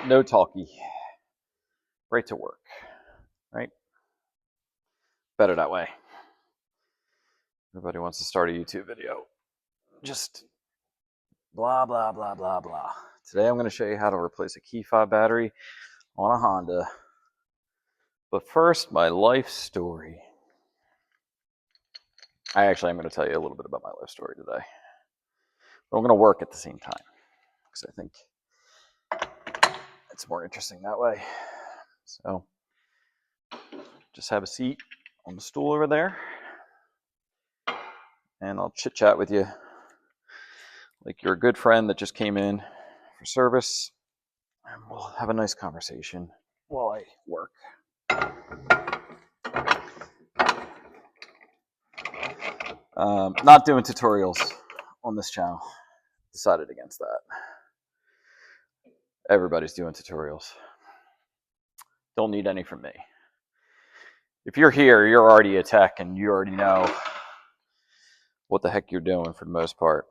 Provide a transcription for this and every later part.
No talkie. Right to work. Right? Better that way. Everybody wants to start a YouTube video. Just blah, blah, blah, blah, blah. Today I'm going to show you how to replace a key fob battery on a Honda. But first, my life story. I actually am going to tell you a little bit about my life story today. But I'm going to work at the same time because I think it's more interesting that way. So just have a seat on the stool over there and I'll chit chat with you like you're a good friend that just came in for service, and we'll have a nice conversation while I work. Not doing tutorials on this channel. Decided against that. Everybody's doing tutorials. Don't need any from me. If you're here, you're already a tech and you already know what the heck you're doing for the most part.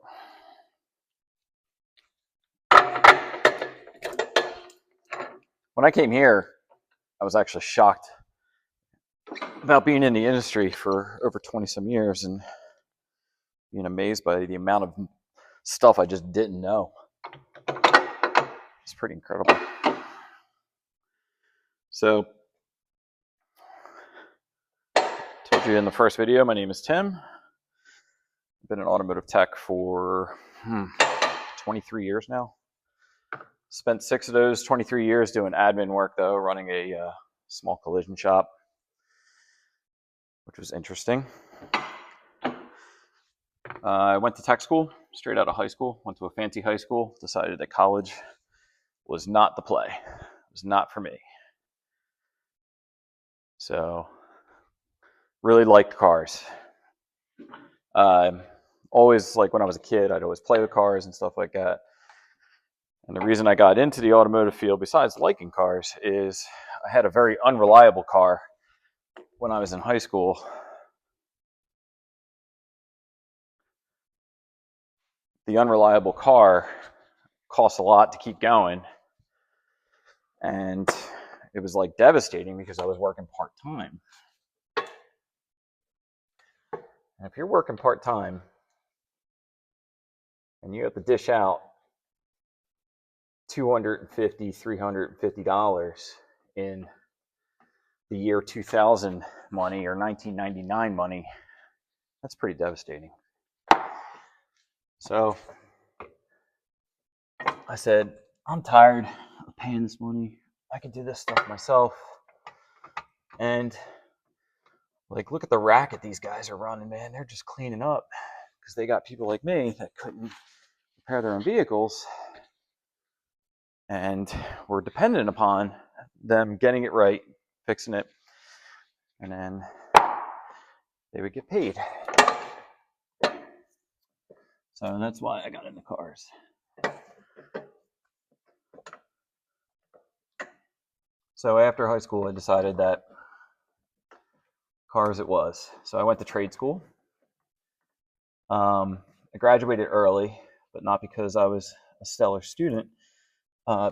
When I came here, I was actually shocked about being in the industry for over 20 some years and being amazed by the amount of stuff I just didn't know. It's pretty incredible. So, told you in the first video, my name is Tim. I've been an automotive tech for 23 years now. Spent 6 of those 23 years doing admin work, though, running a small collision shop, which was interesting. I went to tech school, straight out of high school, went to a fancy high school, decided that college was not the play. It was not for me. So, really liked cars. Always, like when I was a kid, I'd always play with cars and stuff like that. And the reason I got into the automotive field, besides liking cars, is I had a very unreliable car when I was in high school. The unreliable car cost a lot to keep going. And it was like devastating because I was working part-time. And if you're working part-time and you have to dish out $250, $350 in the year 2000 money or 1999 money, that's pretty devastating. So I said, I'm tired of paying this money. I can do this stuff myself. And like, look at the racket these guys are running, man. They're just cleaning up because they got people like me that couldn't repair their own vehicles. And we're dependent upon them getting it right, fixing it, and then they would get paid. So that's why I got into cars. So after high school, I decided that cars it was. So I went to trade school. I graduated early, but not because I was a stellar student,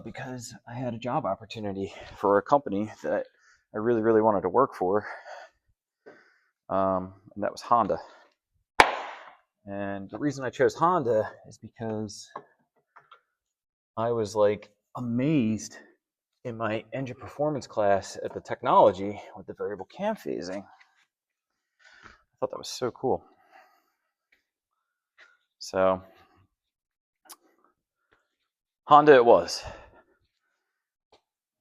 because I had a job opportunity for a company that I really, really wanted to work for, and that was Honda. And the reason I chose Honda is because I was like amazed in my engine performance class at the technology with the variable cam phasing. I thought that was so cool. So Honda it was.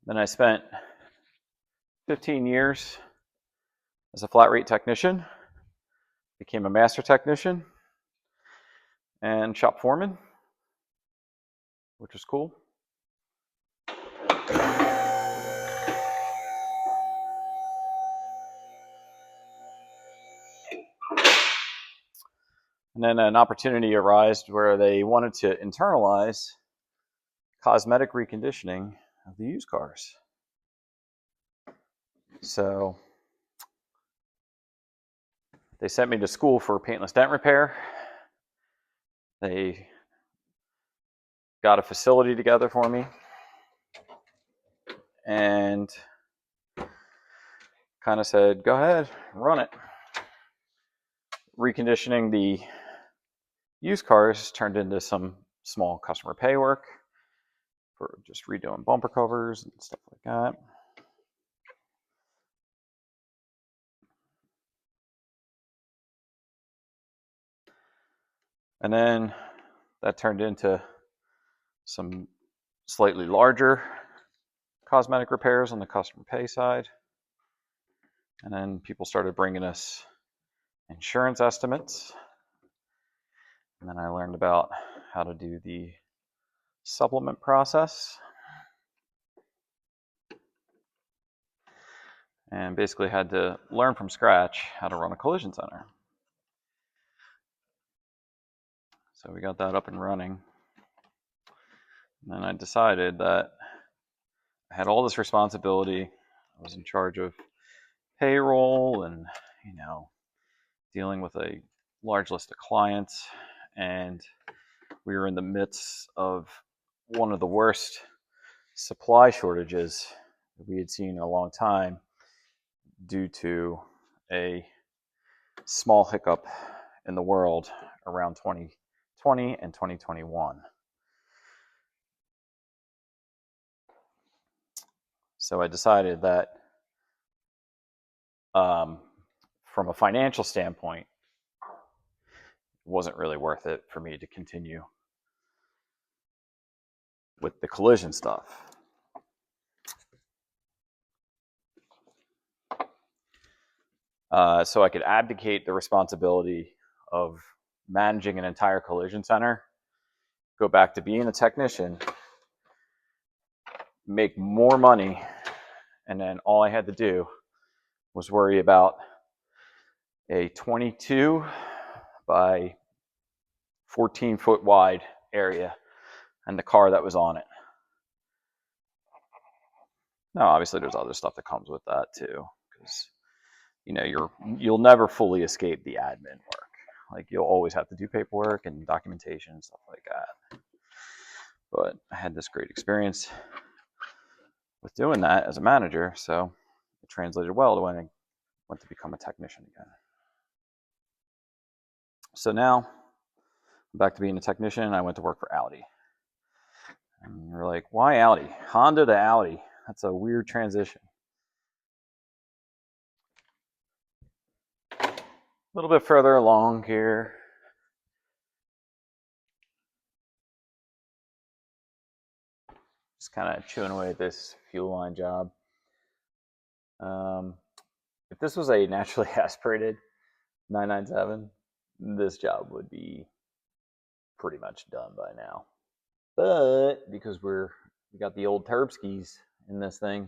Then I spent 15 years as a flat rate technician, became a master technician and shop foreman, which was cool. And then an opportunity arose where they wanted to internalize cosmetic reconditioning of the used cars. So they sent me to school for paintless dent repair. They got a facility together for me. and kind of said, go ahead, run it. Reconditioning the used cars turned into some small customer pay work for just redoing bumper covers and stuff like that. And then that turned into some slightly larger cosmetic repairs on the customer pay side. And then people started bringing us insurance estimates. And then I learned about how to do the supplement process. And basically had to learn from scratch how to run a collision center. So we got that up and running. And then I decided that I had all this responsibility. I was in charge of payroll and, dealing with a large list of clients. And we were in the midst of one of the worst supply shortages that we had seen in a long time due to a small hiccup in the world around 2020 and 2021. So I decided that from a financial standpoint, it wasn't really worth it for me to continue with the collision stuff. So I could abdicate the responsibility of managing an entire collision center, go back to being a technician, make more money, and then all I had to do was worry about a 22 by 14 foot wide area and the car that was on it. Now, obviously, there's other stuff that comes with that too, because you'll never fully escape the admin work. Like, you'll always have to do paperwork and documentation and stuff like that. But I had this great experience with doing that as a manager, so it translated well to when I went to become a technician again. So now, back to being a technician, I went to work for Audi. And you're like, why Audi? Honda to Audi. That's a weird transition. A little bit further along here. Just kind of chewing away at this fuel line job. If this was a naturally aspirated 997, this job would be pretty much done by now. But because we got the old turbskis in this thing,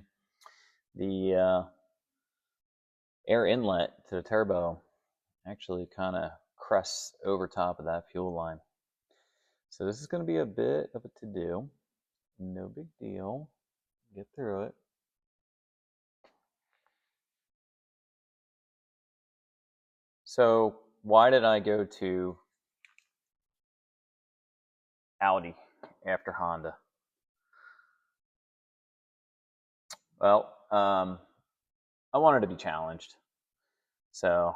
the air inlet to the turbo actually kind of crests over top of that fuel line. So this is going to be a bit of a to-do. No big deal. Get through it. So why did I go to Audi after Honda? Well, I wanted to be challenged. So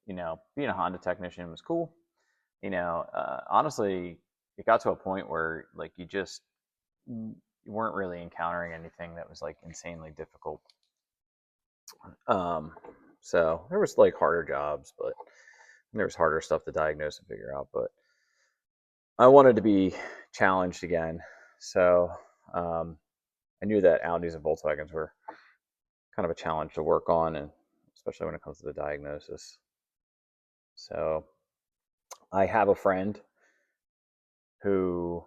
being a Honda technician was cool. Honestly, it got to a point where like you weren't really encountering anything that was like insanely difficult. So there was like harder jobs, but there was harder stuff to diagnose and figure out. But I wanted to be challenged again. So I knew that Audis and Volkswagens were kind of a challenge to work on, and especially when it comes to the diagnosis. So I have a friend who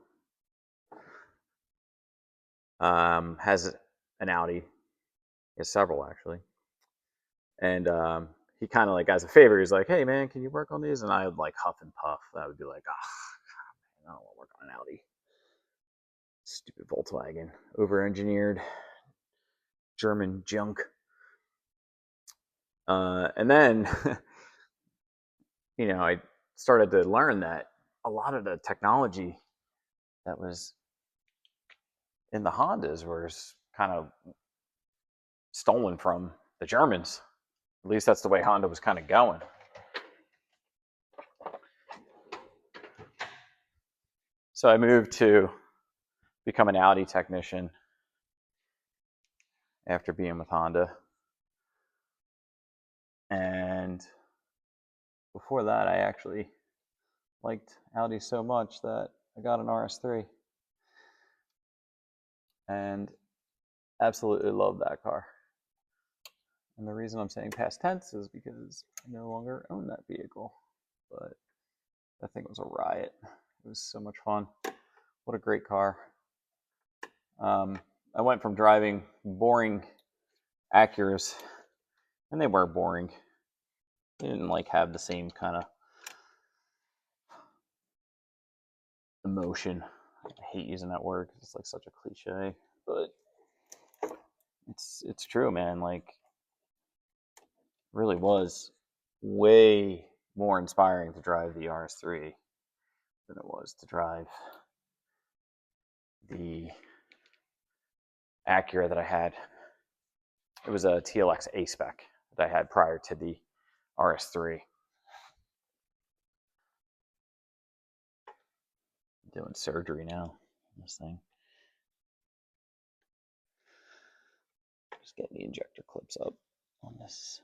has an Audi. He has several actually, and he kind of like as a favor, he's like, "Hey man, can you work on these?" And I would like huff and puff. I would be like, I don't want to work on an Audi. Stupid Volkswagen, over-engineered German junk." And then, I started to learn that a lot of the technology that was in the Hondas was kind of stolen from the Germans. At least that's the way Honda was kind of going. So I moved to become an Audi technician after being with Honda. And before that, I actually liked Audi so much that I got an RS3 and absolutely love that car. And the reason I'm saying past tense is because I no longer own that vehicle. But that thing was a riot. It was so much fun. What a great car. I went from driving boring Acuras, and they were boring. They didn't like have the same kind of emotion. I hate using that word because it's like such a cliche, but it's true, man. Like, really was way more inspiring to drive the RS3 than it was to drive the Acura that I had. It was a TLX A-Spec that I had prior to the RS3. I'm doing surgery now on this thing. Just getting the injector clips up on this.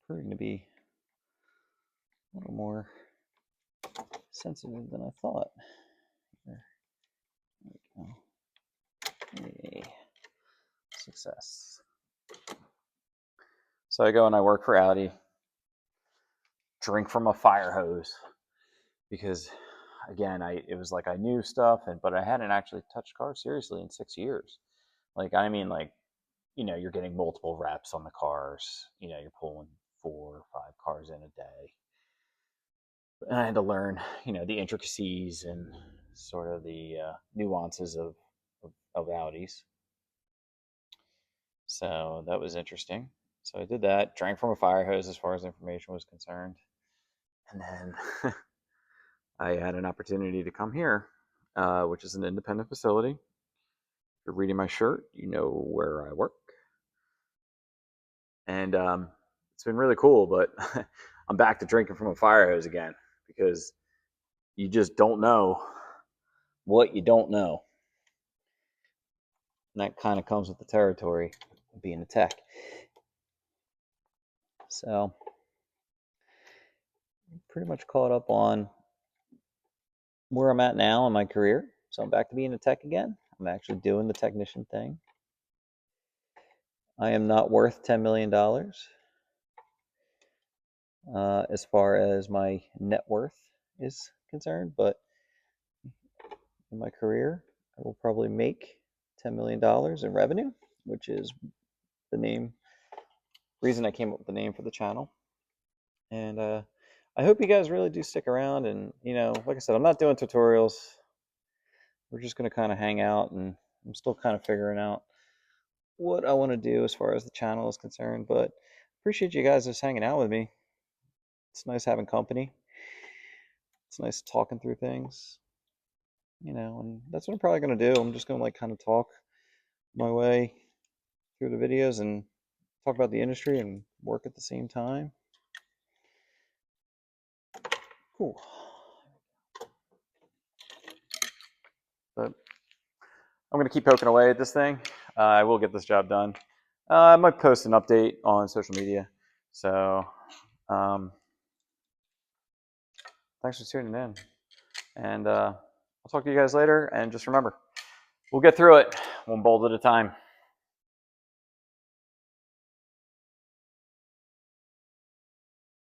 Proving to be a little more sensitive than I thought. There we go. Hey. Success. So I go and I work for Audi, drink from a fire hose, because again, it was like I knew stuff, but I hadn't actually touched cars seriously in 6 years. Like, I mean, like, you're getting multiple reps on the cars. You're pulling 4 or 5 cars in a day. And I had to learn, the intricacies and sort of the nuances of Audis. So that was interesting. So I did that, drank from a fire hose as far as information was concerned. And then I had an opportunity to come here, which is an independent facility. If you're reading my shirt, you know where I work. And it's been really cool, but I'm back to drinking from a fire hose again, because you just don't know what you don't know. And that kind of comes with the territory of being a tech. So I'm pretty much caught up on where I'm at now in my career. So I'm back to being a tech again. I'm actually doing the technician thing. I am not worth $10 million as far as my net worth is concerned, but in my career, I will probably make $10 million in revenue, which is the reason I came up with the name for the channel. And I hope you guys really do stick around. And, like I said, I'm not doing tutorials. We're just going to kind of hang out, and I'm still kind of figuring out what I want to do as far as the channel is concerned. But appreciate you guys just hanging out with me. It's nice having company. It's nice talking through things, and that's what I'm probably going to do. I'm just going to like kind of talk my way through the videos and talk about the industry and work at the same time. Cool. But I'm going to keep poking away at this thing. I will get this job done. I might post an update on social media. So thanks for tuning in. And I'll talk to you guys later. And just remember, we'll get through it one bolt at a time.